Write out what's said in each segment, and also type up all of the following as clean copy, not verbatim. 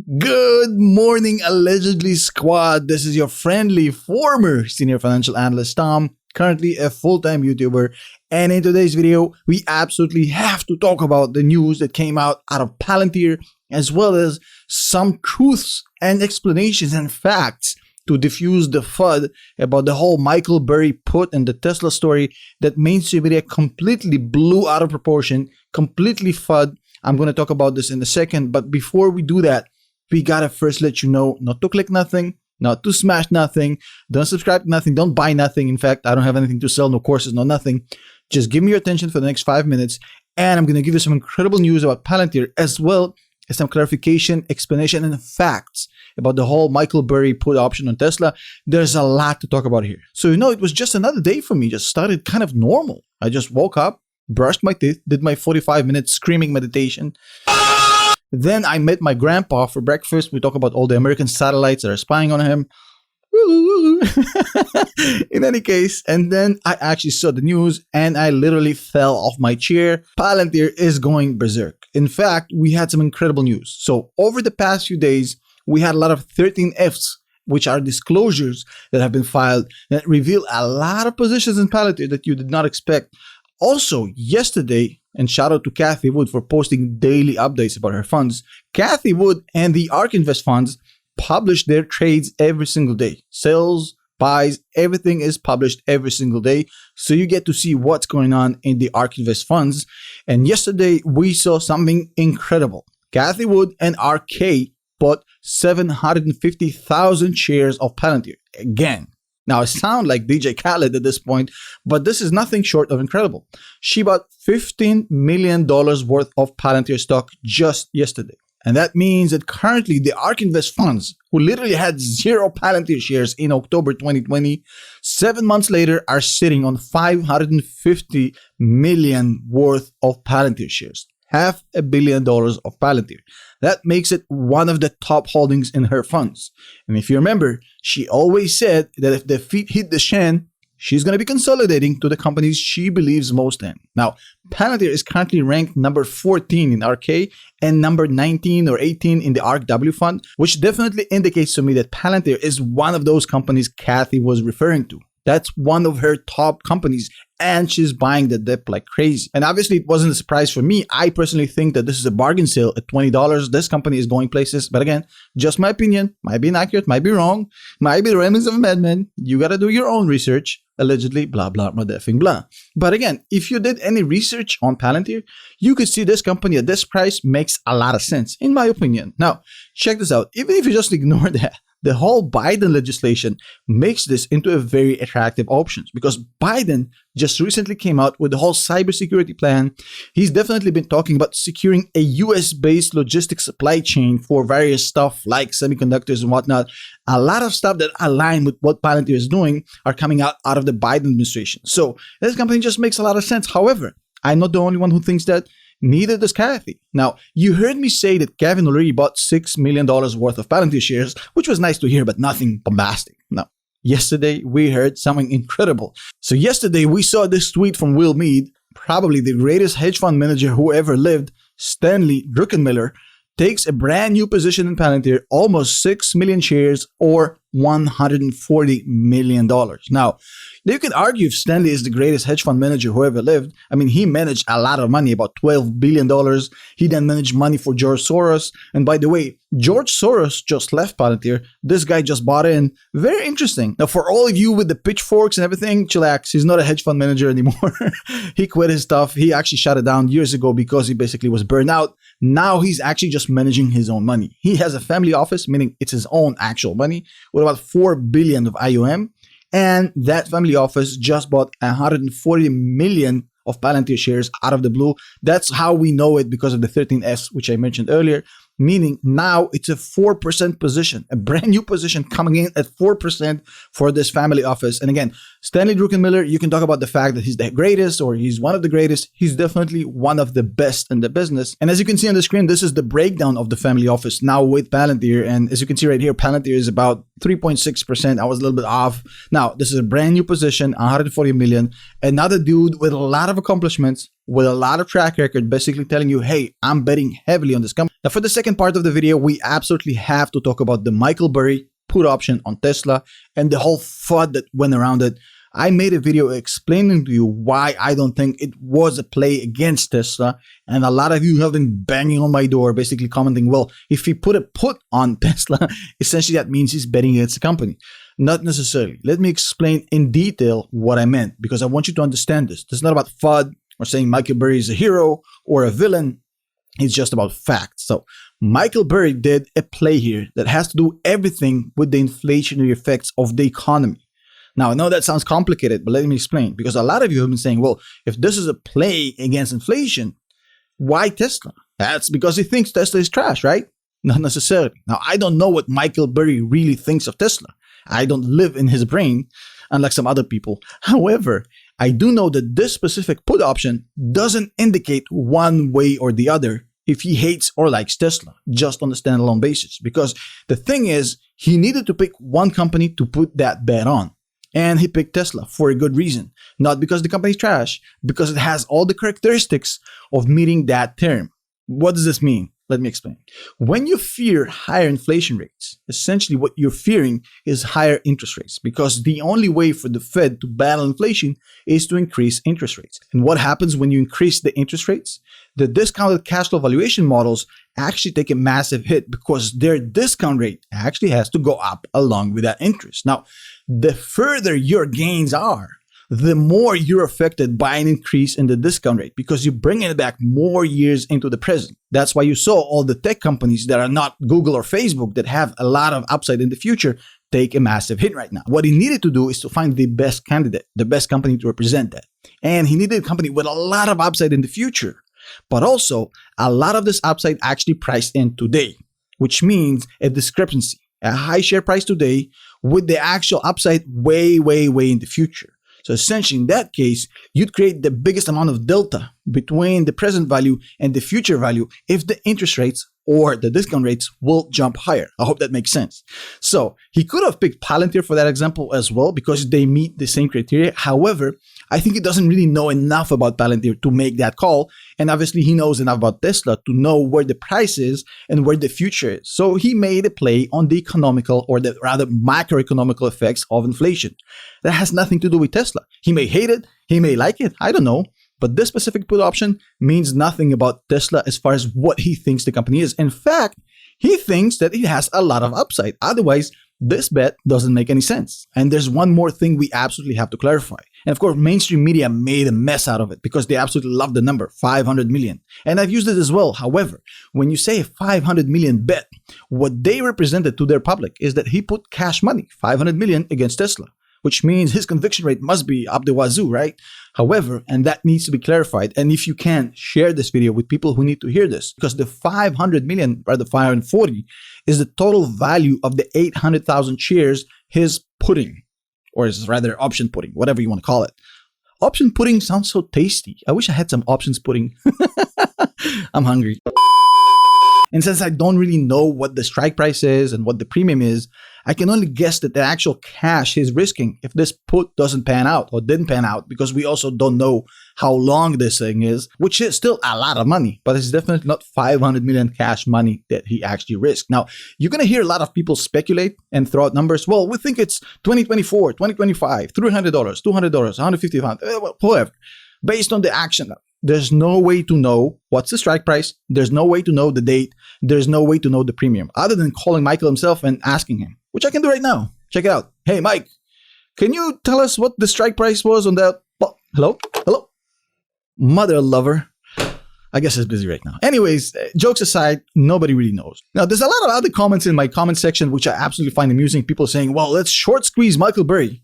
Good morning, allegedly squad. This is your friendly former senior financial analyst Tom, currently a full-time YouTuber. And in today's video, we absolutely have to talk about the news that came out of Palantir, as well as some truths and explanations and facts to diffuse the FUD about the whole Michael Burry put and the Tesla story that mainstream media completely blew out of proportion, completely FUD. I'm going to talk about this in a second, but before we do that, we gotta first let you know not to click nothing, not to smash nothing, don't subscribe to nothing, don't buy nothing. In fact, I don't have anything to sell, no courses, no nothing. Just give me your attention for the next 5 minutes, and I'm gonna give you some incredible news about Palantir, as well as some clarification, explanation, and facts about the whole Michael Burry put option on Tesla. There's a lot to talk about here. So, it was just another day for me, just started kind of normal. I just woke up, brushed my teeth, did my 45-minute screaming meditation. Then I met my grandpa for breakfast. We talk about all the American satellites that are spying on him. In any case, and then I actually saw the news and I literally fell off my chair. Palantir is going berserk. In fact, we had some incredible news. So over the past few days, we had a lot of 13Fs, which are disclosures that have been filed that reveal a lot of positions in Palantir that you did not expect. Also, yesterday, and shout out to Cathie Wood for posting daily updates about her funds. Cathie Wood and the ARK Invest funds publish their trades every single day. Sales, buys, everything is published every single day. So you get to see what's going on in the ARK Invest funds. And yesterday, we saw something incredible. Cathie Wood and RK bought 750,000 shares of Palantir. Again. Now, I sound like DJ Khaled at this point, but this is nothing short of incredible. She bought $15 million worth of Palantir stock just yesterday. And that means that currently the ARK Invest funds, who literally had 0 Palantir shares in October 2020, 7 months later are sitting on $550 million worth of Palantir shares. $500 million of Palantir. That makes it one of the top holdings in her funds. And if you remember, she always said that if the feet hit the shan, she's going to be consolidating to the companies she believes most in. Now, Palantir is currently ranked number 14 in RK and number 19 or 18 in the ARKW fund, which definitely indicates to me that Palantir is one of those companies Cathie was referring to. That's one of her top companies, and she's buying the dip like crazy. And obviously, it wasn't a surprise for me. I personally think that this is a bargain sale at $20. This company is going places. But again, just my opinion. Might be inaccurate, might be wrong, might be the remnants of a madman. You got to do your own research. Allegedly, blah, blah, blah, effing blah. But again, if you did any research on Palantir, you could see this company at this price makes a lot of sense, in my opinion. Now, check this out. Even if you just ignore that, the whole Biden legislation makes this into a very attractive option because Biden just recently came out with the whole cybersecurity plan. He's definitely been talking about securing a US-based logistics supply chain for various stuff like semiconductors and whatnot. A lot of stuff that align with what Palantir is doing are coming out of the Biden administration. So this company just makes a lot of sense. However, I'm not the only one who thinks that. Neither does Cathie. Now, you heard me say that Kevin already bought $6 million worth of Palantir shares, which was nice to hear, but nothing bombastic. Now, yesterday, we heard something incredible. So yesterday, we saw this tweet from Will Mead, probably the greatest hedge fund manager who ever lived, Stanley Druckenmiller, takes a brand new position in Palantir, almost 6 million shares or $140 million. Now, you can argue if Stanley is the greatest hedge fund manager who ever lived. I mean, he managed a lot of money, about $12 billion. He then managed money for George Soros. And by the way, George Soros just left Palantir. This guy just bought in. Very interesting. Now, for all of you with the pitchforks and everything, chillax. He's not a hedge fund manager anymore. He quit his stuff. He actually shut it down years ago because he basically was burned out. Now he's actually just managing his own money. He has a family office, meaning it's his own actual money, with about $4 billion of IOM. And that family office just bought 140 million of Palantir shares out of the blue. That's how we know it because of the 13Fs, which I mentioned earlier. Meaning now it's a 4% position, a brand new position coming in at 4% for this family office. And again, Stanley Druckenmiller, you can talk about the fact that he's the greatest or he's one of the greatest. He's definitely one of the best in the business. And as you can see on the screen, this is the breakdown of the family office now with Palantir. And as you can see right here, Palantir is about 3.6%. I was a little bit off. Now, this is a brand new position, 140 million. Another dude with a lot of accomplishments, with a lot of track record, basically telling you, hey, I'm betting heavily on this company. Now, for the second part of the video, we absolutely have to talk about the Michael Burry put option on Tesla and the whole FUD that went around it. I made a video explaining to you why I don't think it was a play against Tesla. And a lot of you have been banging on my door, basically commenting, well, if he put a put on Tesla, essentially that means he's betting against the company. Not necessarily. Let me explain in detail what I meant, because I want you to understand this. This is not about FUD or saying Michael Burry is a hero or a villain. It's just about facts. So Michael Burry did a play here that has to do everything with the inflationary effects of the economy. Now, I know that sounds complicated, but let me explain, because a lot of you have been saying, well, if this is a play against inflation, why Tesla? That's because he thinks Tesla is trash, right? Not necessarily. Now, I don't know what Michael Burry really thinks of Tesla. I don't live in his brain, unlike some other people. However, I do know that this specific put option doesn't indicate one way or the other if he hates or likes Tesla, just on a standalone basis. Because the thing is, he needed to pick one company to put that bet on. And he picked Tesla for a good reason. Not because the company's trash, because it has all the characteristics of meeting that term. What does this mean? Let me explain. When you fear higher inflation rates, essentially what you're fearing is higher interest rates, because the only way for the Fed to battle inflation is to increase interest rates. And what happens when you increase the interest rates? The discounted cash flow valuation models actually take a massive hit because their discount rate actually has to go up along with that interest. Now, the further your gains are, the more you're affected by an increase in the discount rate, because you're bringing it back more years into the present. That's why you saw all the tech companies that are not Google or Facebook that have a lot of upside in the future take a massive hit right now. What he needed to do is to find the best candidate, the best company to represent that. And he needed a company with a lot of upside in the future, but also a lot of this upside actually priced in today, which means a discrepancy, a high share price today with the actual upside way, way, way in the future. So essentially, in that case, you'd create the biggest amount of delta between the present value and the future value if the interest rates or the discount rates will jump higher. I hope that makes sense. So he could have picked Palantir for that example as well, because they meet the same criteria. However, I think he doesn't really know enough about Palantir to make that call. And obviously he knows enough about Tesla to know where the price is and where the future is. So he made a play on the economical, or the rather macroeconomical effects of inflation. That has nothing to do with Tesla. He may hate it, he may like it, I don't know. But this specific put option means nothing about Tesla as far as what he thinks the company is. In fact, he thinks that it has a lot of upside. Otherwise, this bet doesn't make any sense. And there's one more thing we absolutely have to clarify. And of course, mainstream media made a mess out of it because they absolutely love the number 500 million. And I've used it as well. However, when you say a 500 million bet, what they represented to their public is that he put cash money, 500 million, against Tesla, which means his conviction rate must be up the wazoo, right? However, and that needs to be clarified. And if you can, share this video with people who need to hear this, because the 500 million, or the 540, is the total value of the 800,000 shares he's putting, or is rather option putting, whatever you want to call it. Option pudding sounds so tasty. I wish I had some options pudding. I'm hungry. And since I don't really know what the strike price is and what the premium is, I can only guess that the actual cash he's risking if this put doesn't pan out or didn't pan out, because we also don't know how long this thing is, which is still a lot of money, but it's definitely not 500 million cash money that he actually risked. Now, you're going to hear a lot of people speculate and throw out numbers. Well, we think it's 2024, 2025, $300, $200, $150, whatever, based on the action. There's no way to know what's the strike price. There's no way to know the date. There's no way to know the premium other than calling Michael himself and asking him, which I can do right now. Check it out. Hey, Mike, can you tell us what the strike price was on that? Oh, hello? Hello? Mother lover. I guess he's busy right now. Anyways, jokes aside, nobody really knows. Now, there's a lot of other comments in my comment section, which I absolutely find amusing. People saying, well, let's short squeeze Michael Burry.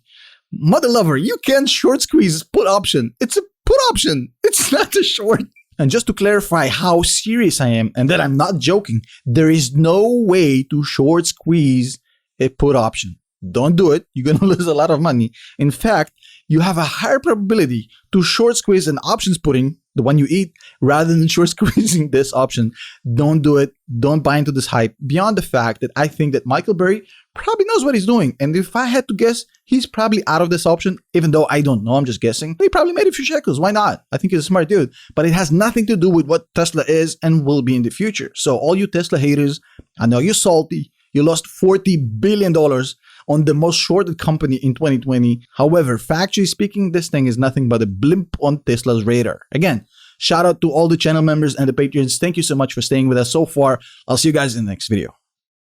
Mother lover, you can't short squeeze put option. It's a put option. It's not a short. And just to clarify how serious I am, and that I'm not joking, there is no way to short squeeze a put option. Don't do it. You're going to lose a lot of money. In fact, you have a higher probability to short squeeze an options pudding, the one you eat, rather than short squeezing this option. Don't do it. Don't buy into this hype. Beyond the fact that I think that Michael Burry probably knows what he's doing. And if I had to guess, he's probably out of this option, even though I don't know, I'm just guessing. He probably made a few shekels. Why not? I think he's a smart dude. But it has nothing to do with what Tesla is and will be in the future. So all you Tesla haters, I know you're salty. You lost $40 billion on the most shorted company in 2020. However, factually speaking, this thing is nothing but a blimp on Tesla's radar. Again, shout out to all the channel members and the Patreons. Thank you so much for staying with us so far. I'll see you guys in the next video.